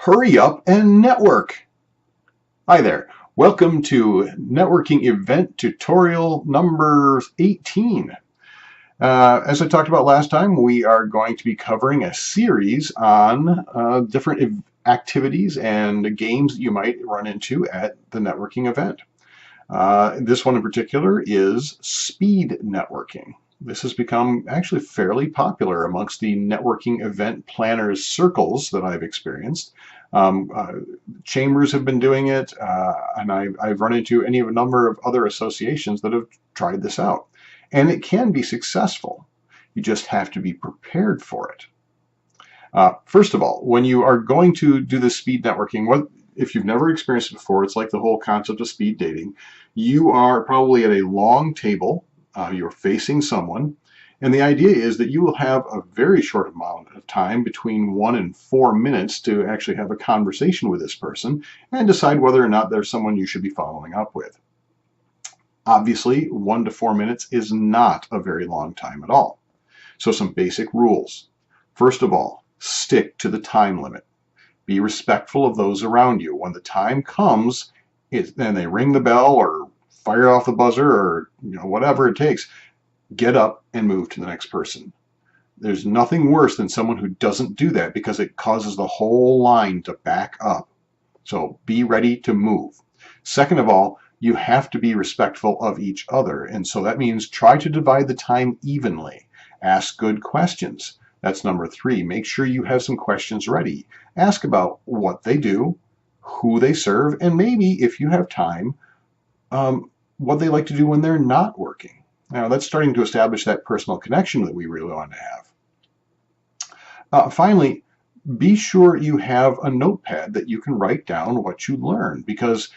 Hurry up and network. Hi there. Welcome to networking event tutorial number 18. As I talked about last time, we are going to be covering a series on different activities and games that you might run into at the networking event. This one in particular is speed networking. This has become actually fairly popular amongst the networking event planners circles that I've experienced. Chambers have been doing it, and I've run into a number of other associations that have tried this out. And it can be successful. You just have to be prepared for it. First of all, when you are going to do this speed networking, if you've never experienced it before, it's like the whole concept of speed dating. You are probably at a long table, you're facing someone, and the idea is that you will have a very short amount of time, between 1 and 4 minutes, to actually have a conversation with this person and decide whether or not there's someone you should be following up with. Obviously, 1 to 4 minutes is not a very long time at all. So some basic rules. First of all, stick to the time limit. Be respectful of those around you. When the time comes and they ring the bell or fire off the buzzer or whatever it takes, get up and move to the next person. There's nothing worse than someone who doesn't do that, because it causes the whole line to back up. So be ready to move. Second of all, you have to be respectful of each other, and so that means try to divide the time evenly. Ask good questions. That's number 3. Make sure you have some questions ready. Ask about what they do, who they serve, and maybe, if you have time, what they like to do when they're not working. Now, that's starting to establish that personal connection that we really want to have. Finally, be sure you have a notepad that you can write down what you learn, because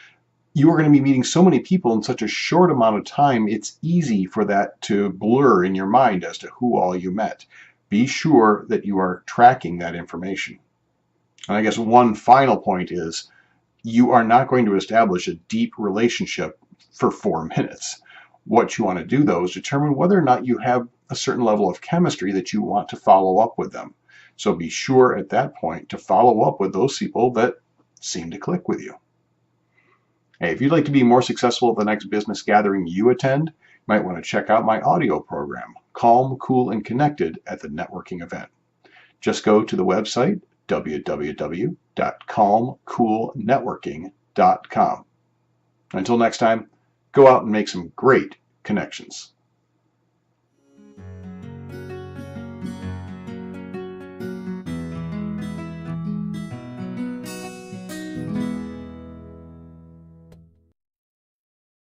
you are going to be meeting so many people in such a short amount of time. It's easy for that to blur in your mind as to who all you met. Be sure that you are tracking that information. And I guess one final point is, you are not going to establish a deep relationship for 4 minutes. What you want to do, though, is determine whether or not you have a certain level of chemistry that you want to follow up with them. So be sure at that point to follow up with those people that seem to click with you. Hey, if you'd like to be more successful at the next business gathering you attend, you might want to check out my audio program, Calm, Cool, and Connected at the Networking Event. Just go to the website, www.calmcoolnetworking.com. Until next time, go out and make some great connections.